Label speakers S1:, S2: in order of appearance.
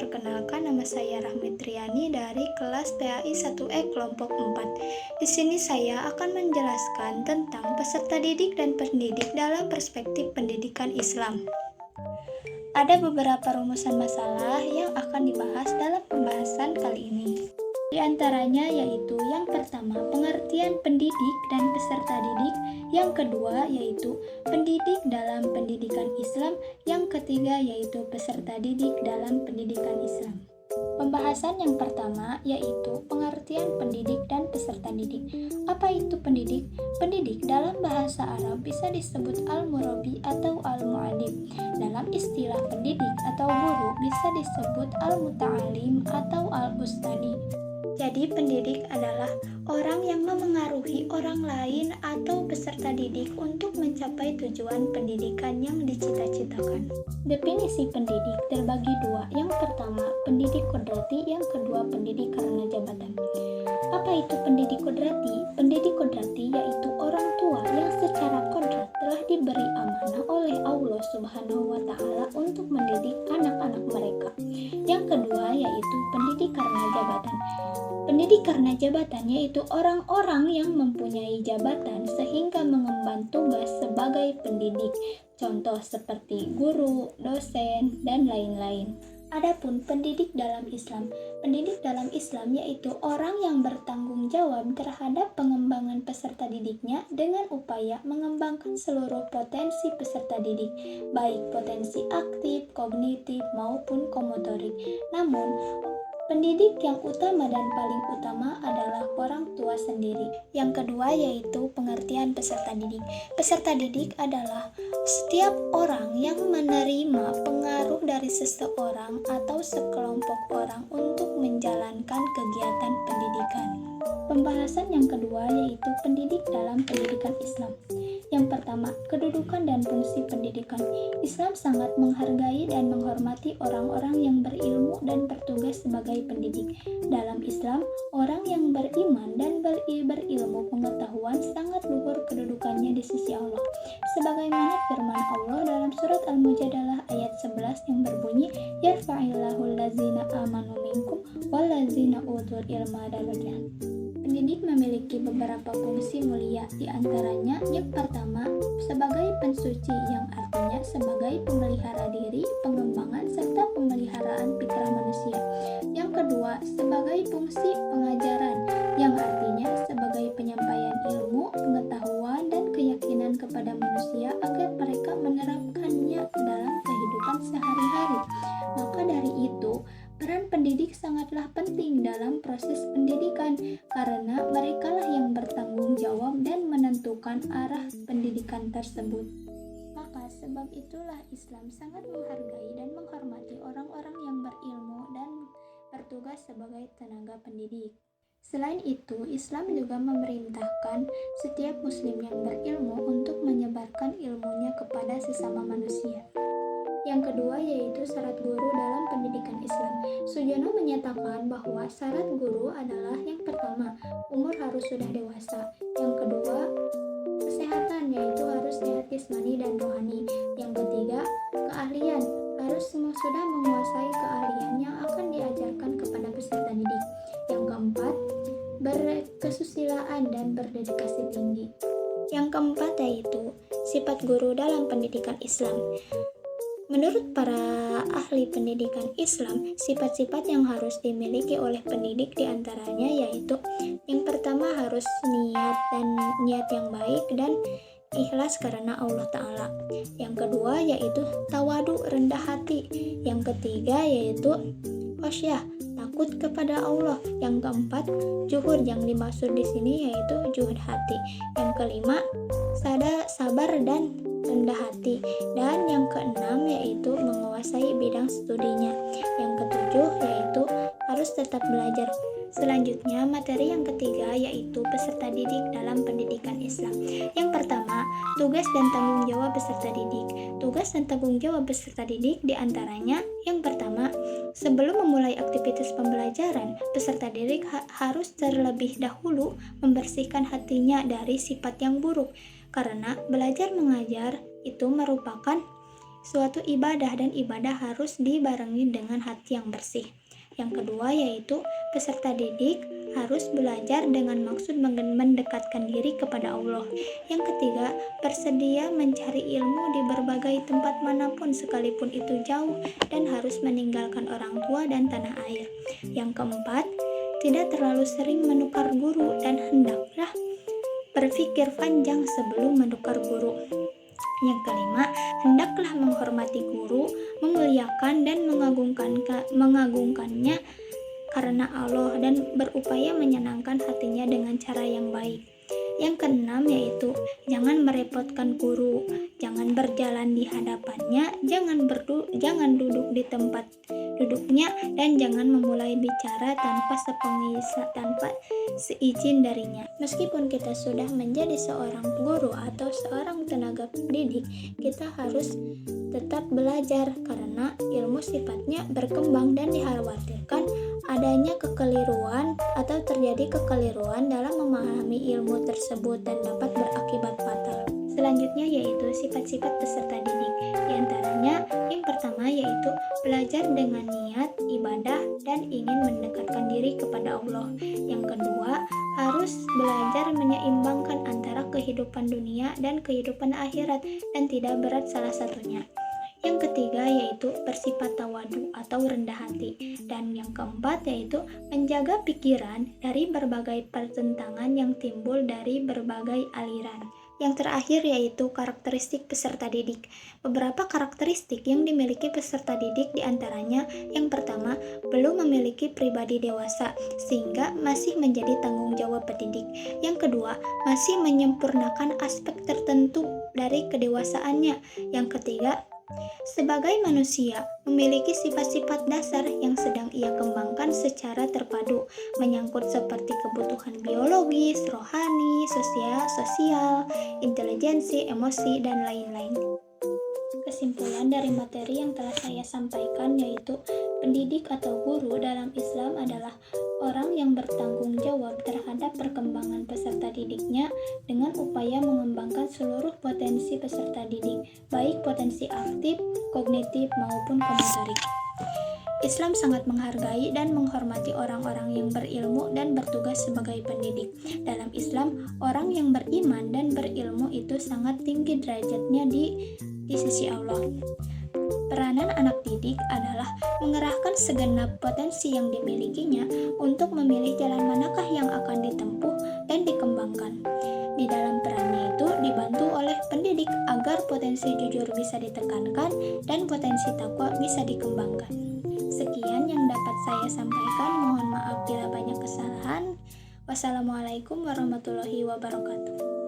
S1: perkenalkan nama saya Rahmi Triani dari kelas PAI 1E kelompok 4. Di sini saya akan menjelaskan tentang peserta didik dan pendidik dalam perspektif pendidikan Islam. Ada beberapa rumusan masalah yang akan dibahas dalam pembahasan kali ini. Di antaranya yaitu yang pertama pengertian pendidik dan peserta didik, yang kedua yaitu pendidik dalam pendidikan Islam, yang ketiga yaitu peserta didik dalam pendidikan Islam. Pembahasan yang pertama yaitu pengertian pendidik dan peserta didik. Apa itu pendidik? Pendidik dalam bahasa Arab bisa disebut al-murabbi atau al-mu'allim. Dalam istilah pendidik atau guru bisa disebut al-muta'alim atau al-ustadi. Jadi pendidik adalah orang yang memengaruhi orang lain atau peserta didik untuk mencapai tujuan pendidikan yang dicita-citakan. Definisi pendidik terbagi dua. Yang pertama, pendidik kodrati, yang kedua pendidik karena jabatan. Apa itu pendidik kodrati? Pendidik kodrati yaitu orang tua yang secara kodrat telah diberi amanah oleh Allah Subhanahu wa Ta'ala untuk mendidik anak-anak mereka. Yang kedua yaitu pendidik karena jabatan. Pendidik karena jabatan yaitu orang-orang yang mempunyai jabatan sehingga mengemban tugas sebagai pendidik. Contoh seperti guru, dosen, dan lain-lain. Adapun pendidik dalam Islam. Pendidik dalam Islam yaitu orang yang bertanggung jawab terhadap pengembangan peserta didiknya dengan upaya mengembangkan seluruh potensi peserta didik, baik potensi aktif, kognitif, maupun komotorik. Namun, pendidik yang utama dan paling utama adalah orang tua sendiri. Yang kedua yaitu pengertian peserta didik. Peserta didik adalah setiap orang yang menerima pengaruh dari seseorang atau sekelompok orang untuk menjalankan kegiatan pendidikan. Pembahasan yang kedua yaitu pendidik dalam pendidikan Islam. Yang pertama, kedudukan dan fungsi pendidikan. Islam sangat menghargai dan menghormati orang-orang yang berilmu dan bertugas sebagai pendidik. Dalam Islam, orang yang beriman dan berilmu pengetahuan sangat luhur kedudukannya di sisi Allah. Sebagaimana firman Allah dalam surat Al-Mujadalah ayat 11 yang berbunyi, "Yarfa'illahu allazina amanu minkum wallazina utul ilma darajat." Pendidik memiliki beberapa fungsi mulia, di antaranya yang pertama sebagai pensuci yang artinya sebagai pemelihara diri, pengembangan, serta pemeliharaan fitrah manusia. Yang kedua sebagai fungsi pengajaran yang artinya sebagai penyampaian ilmu, pengetahuan, dan keyakinan kepada manusia agar mereka menerapkannya dalam kehidupan sehari-hari. Maka dari itu, peran pendidik sangatlah penting dalam proses pendidikan karena merekalah yang bertanggung jawab dan menentukan arah pendidikan tersebut. Maka sebab itulah Islam sangat menghargai dan menghormati orang-orang yang berilmu dan bertugas sebagai tenaga pendidik. Selain itu, Islam juga memerintahkan setiap muslim yang berilmu untuk menyebarkan ilmunya kepada sesama manusia. Yang kedua yaitu syarat guru dalam pendidikan Islam. Sujono menyatakan bahwa syarat guru adalah yang pertama, umur harus sudah dewasa. Yang kedua, kesehatan yaitu harus sehat jasmani dan rohani. Yang ketiga, keahlian harus sudah menguasai keahlian yang akan diajarkan kepada peserta didik. Yang keempat, berkesusilaan dan berdedikasi tinggi. Yang keempat yaitu sifat guru dalam pendidikan Islam. Menurut para ahli pendidikan Islam, sifat-sifat yang harus dimiliki oleh pendidik diantaranya yaitu yang pertama harus niat yang baik dan ikhlas karena Allah Ta'ala. Yang kedua yaitu tawadu, rendah hati. Yang ketiga yaitu khosyah, takut kepada Allah. Yang keempat, juhud, yang dimaksud di sini yaitu juhud hati. Yang kelima, sabar dan rendah hati. Dan yang keenam yaitu menguasai bidang studinya. Yang ketujuh yaitu harus tetap belajar. Selanjutnya, materi yang ketiga yaitu peserta didik dalam pendidikan Islam. Yang pertama, tugas dan tanggung jawab peserta didik. Tugas dan tanggung jawab peserta didik diantaranya yang pertama, sebelum memulai aktivitas pembelajaran, peserta didik harus terlebih dahulu membersihkan hatinya dari sifat yang buruk, karena belajar mengajar itu merupakan suatu ibadah dan ibadah harus dibarengi dengan hati yang bersih. Yang kedua yaitu peserta didik harus belajar dengan maksud mendekatkan diri kepada Allah. Yang ketiga, bersedia mencari ilmu di berbagai tempat manapun sekalipun itu jauh dan harus meninggalkan orang tua dan tanah air. Yang keempat, tidak terlalu sering menukar guru dan hendaklah berpikir panjang sebelum menukar guru. Yang kelima, hendaklah menghormati guru, memuliakan dan mengagungkannya karena Allah dan berupaya menyenangkan hatinya dengan cara yang baik. Yang keenam yaitu jangan merepotkan guru, jangan berjalan di hadapannya, jangan duduk di tempat duduknya, dan jangan memulai bicara tanpa seizin darinya. Meskipun kita sudah menjadi seorang guru atau seorang tenaga pendidik, kita harus tetap belajar karena ilmu sifatnya berkembang dan dikhawatirkan adanya kekeliruan atau terjadi kekeliruan dalam memahami ilmu tersebut dan dapat berakibat fatal. Selanjutnya yaitu sifat-sifat peserta didik. Di antaranya yang pertama yaitu belajar dengan niat ibadah dan ingin mendekatkan diri kepada Allah. Yang kedua, harus belajar menyeimbangkan antara kehidupan dunia dan kehidupan akhirat dan tidak berat salah satunya. Yang ketiga yaitu bersifat tawadu atau rendah hati. Dan yang keempat yaitu menjaga pikiran dari berbagai pertentangan yang timbul dari berbagai aliran. Yang terakhir yaitu karakteristik peserta didik. Beberapa karakteristik yang dimiliki peserta didik diantaranya yang pertama, belum memiliki pribadi dewasa sehingga masih menjadi tanggung jawab pendidik. Yang kedua, masih menyempurnakan aspek tertentu dari kedewasaannya. Yang ketiga, sebagai manusia, memiliki sifat-sifat dasar yang sedang ia kembangkan secara terpadu, menyangkut seperti kebutuhan biologis, rohani, sosial, intelijensi, emosi, dan lain-lain. Kesimpulan dari materi yang telah saya sampaikan yaitu pendidik atau guru dalam Islam adalah orang yang bertanggung jawab terhadap perkembangan peserta didiknya dengan upaya mengembangkan seluruh potensi peserta didik, baik potensi aktif, kognitif, maupun komotorik. Islam sangat menghargai dan menghormati orang-orang yang berilmu dan bertugas sebagai pendidik. Dalam Islam, orang yang beriman dan berilmu itu sangat tinggi derajatnya di sisi Allah. Peranan anak didik adalah mengerahkan segenap potensi yang dimilikinya untuk memilih jalan manakah yang akan ditempuh dan dikembangkan. Di dalam perannya itu dibantu oleh pendidik agar potensi jujur bisa ditekankan dan potensi takwa bisa dikembangkan. Sekian yang dapat saya sampaikan, mohon maaf bila banyak kesalahan. Wassalamualaikum warahmatullahi wabarakatuh.